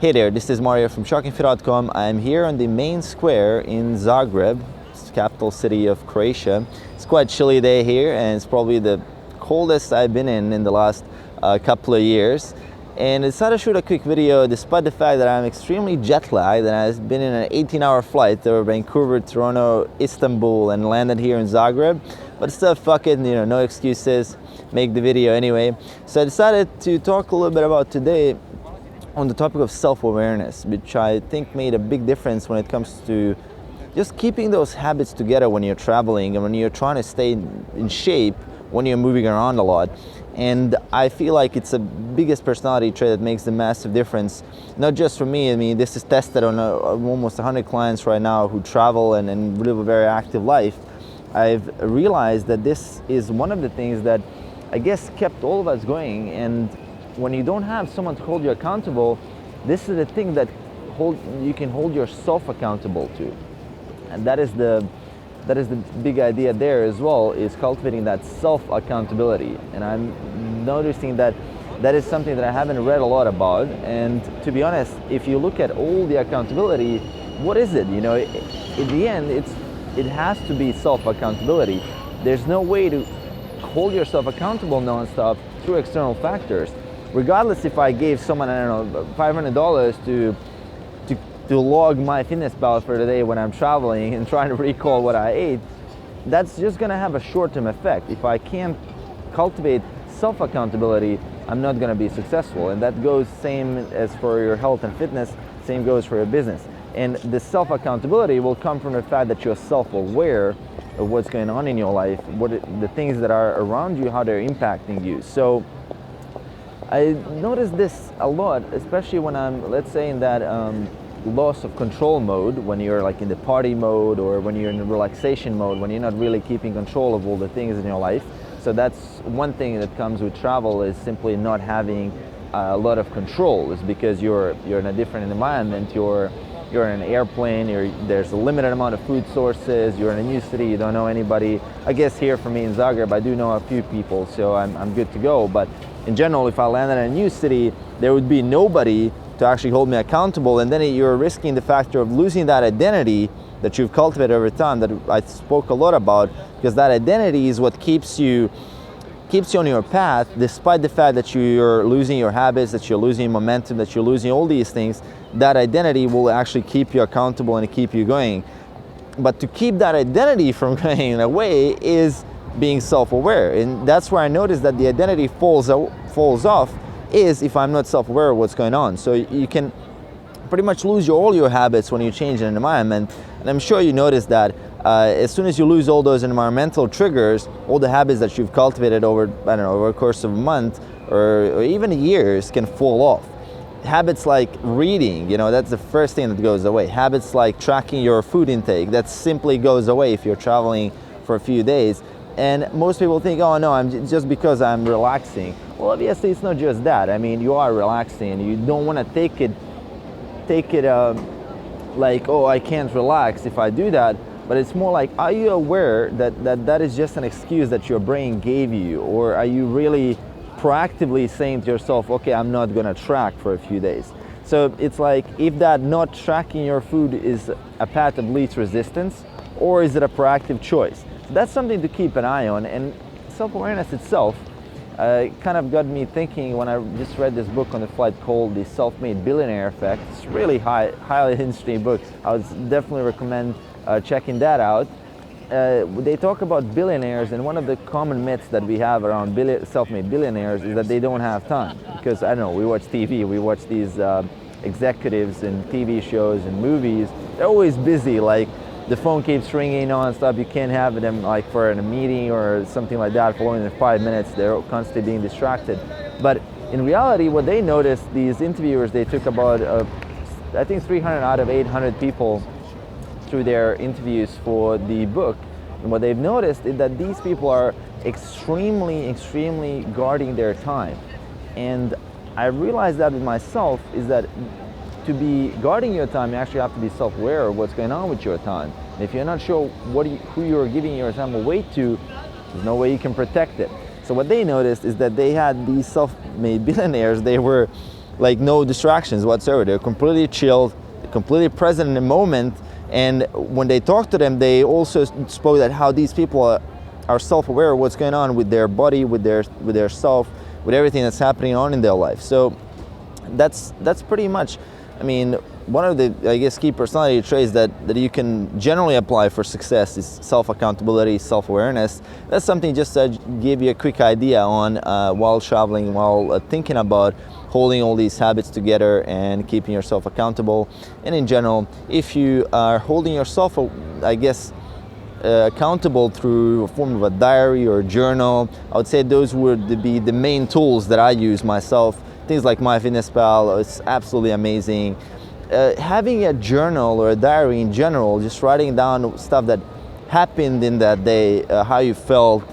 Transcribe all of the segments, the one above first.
Hey there, this is Mario from shockingfit.com. I'm here on the main square in Zagreb, capital city of Croatia. It's quite a chilly day here, and it's probably the coldest I've been in the last couple of years. And I decided to shoot a quick video despite the fact that I'm extremely jet lagged and I've been in an 18-hour flight over Vancouver, Toronto, Istanbul, and landed here in Zagreb. But still, fuck it, no excuses, make the video anyway. So I decided to talk a little bit about today on the topic of self-awareness, which I think made a big difference when it comes to just keeping those habits together when you're traveling and when you're trying to stay in shape when you're moving around a lot. And I feel like it's the biggest personality trait that makes the massive difference, not just for me. I mean, this is tested on almost 100 clients right now who travel and live a very active life. I've realized that this is one of the things that I guess kept all of us going. And when you don't have someone to hold you accountable, this is the thing that you can hold yourself accountable to. And that is the big idea there as well, is cultivating that self-accountability. And I'm noticing that is something that I haven't read a lot about. And to be honest, if you look at all the accountability, what is it? In the end, it has to be self-accountability. There's no way to hold yourself accountable non-stop through external factors. Regardless if I gave someone, I don't know, $500 to log my fitness balance for the day when I'm traveling and trying to recall what I ate, that's just gonna have a short-term effect. If I can't cultivate self-accountability, I'm not gonna be successful. And that goes same as for your health and fitness, same goes for your business. And the self-accountability will come from the fact that you're self-aware of what's going on in your life, the things that are around you, how they're impacting you. So I notice this a lot, especially when I'm, let's say, in that loss of control mode, when you're like in the party mode or when you're in the relaxation mode, when you're not really keeping control of all the things in your life. So that's one thing that comes with travel, is simply not having a lot of control. It's because you're in a different environment, you're in an airplane, there's a limited amount of food sources, you're in a new city, you don't know anybody. I guess here for me in Zagreb, I do know a few people, so I'm good to go. But in general, if I landed in a new city, there would be nobody to actually hold me accountable, and then you're risking the factor of losing that identity that you've cultivated over time, that I spoke a lot about, because that identity is what keeps you on your path, despite the fact that you're losing your habits, that you're losing momentum, that you're losing all these things. That identity will actually keep you accountable and keep you going. But to keep that identity from going away is being self-aware. And that's where I noticed that the identity falls off, is if I'm not self-aware of what's going on. So you can pretty much lose all your habits when you change an environment. And I'm sure you noticed that as soon as you lose all those environmental triggers, all the habits that you've cultivated over the course of a month or even years can fall off. Habits like reading, that's the first thing that goes away. Habits like tracking your food intake, that simply goes away if you're traveling for a few days. And most people think, oh no, I'm just because I'm relaxing. Well, obviously it's not just that. I mean, you are relaxing, and you don't want to take it like, oh, I can't relax if I do that. But it's more like, are you aware that is just an excuse that your brain gave you? Or are you really proactively saying to yourself, okay, I'm not gonna track for a few days? So it's like, if that not tracking your food is a path of least resistance, or is it a proactive choice? So that's something to keep an eye on. And self-awareness itself kind of got me thinking when I just read this book on the flight called The Self-Made Billionaire Effect. It's really highly interesting book. I would definitely recommend checking that out. They talk about billionaires, and one of the common myths that we have around self-made billionaires is that they don't have time. Because, I don't know, we watch TV, we watch these executives in TV shows and movies. They're always busy, like the phone keeps ringing non-stop. You can't have them like for a meeting or something like that for only 5 minutes. They're constantly being distracted. But in reality, what they noticed, these interviewers, they took about, I think 300 out of 800 people through their interviews for the book. And what they've noticed is that these people are extremely guarding their time. And I realized that with myself, is that to be guarding your time, you actually have to be self-aware of what's going on with your time. And if you're not sure who you're giving your time away to, there's no way you can protect it. So what they noticed is that they had these self-made billionaires, they were like no distractions whatsoever. They're completely chilled, completely present in the moment. And when they talk to them, they also spoke that how these people are self-aware of what's going on with their body, with their self, with everything that's happening on in their life. So that's pretty much, I mean, one of the, I guess, key personality traits that you can generally apply for success is self-accountability, self-awareness. That's something just to give you a quick idea on while traveling, while thinking about holding all these habits together and keeping yourself accountable. And in general, if you are holding yourself, I guess, accountable through a form of a diary or a journal, I would say those would be the main tools that I use myself. Things like MyFitnessPal, it's absolutely amazing. Having a journal or a diary in general, just writing down stuff that happened in that day, how you felt,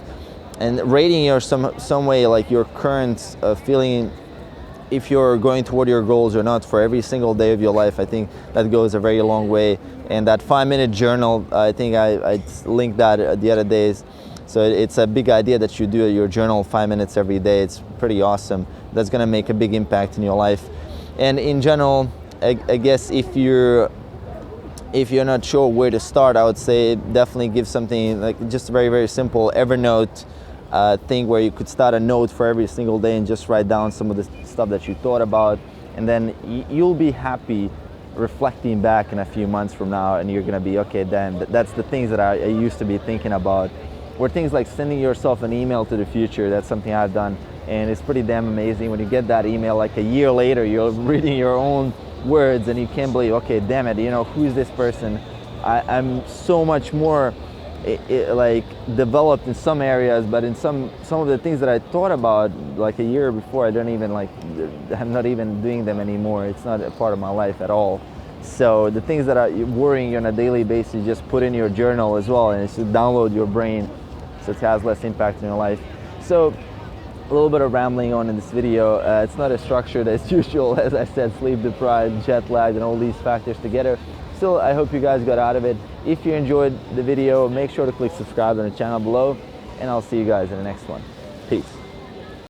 and rating your some way like your current feeling, if you're going toward your goals or not, for every single day of your life. I think that goes a very long way. And that 5-minute journal, I think I linked that the other days. So it's a big idea that you do your journal 5 minutes every day. It's pretty awesome. That's gonna make a big impact in your life. And in general, I guess if you're not sure where to start, I would say definitely give something like just a very, very simple Evernote thing where you could start a note for every single day and just write down some of the stuff that you thought about. And then you'll be happy reflecting back in a few months from now, and you're gonna be, okay, then that's the things that I used to be thinking about. Or things like sending yourself an email to the future. That's something I've done, and it's pretty damn amazing when you get that email like a year later, you're reading your own words and you can't believe, okay, damn it, you know, who's this person? I'm so much more like developed in some areas, but in some of the things that I thought about like a year before, I don't even like, I'm not even doing them anymore. It's not a part of my life at all. So the things that are worrying you on a daily basis, just put in your journal as well, and it's to download your brain so it has less impact in your life. So a little bit of rambling on in this video. It's not as structured as usual, as I said, sleep deprived, jet lagged, and all these factors together. Still, I hope you guys got out of it. If you enjoyed the video, make sure to click subscribe on the channel below, and I'll see you guys in the next one. Peace.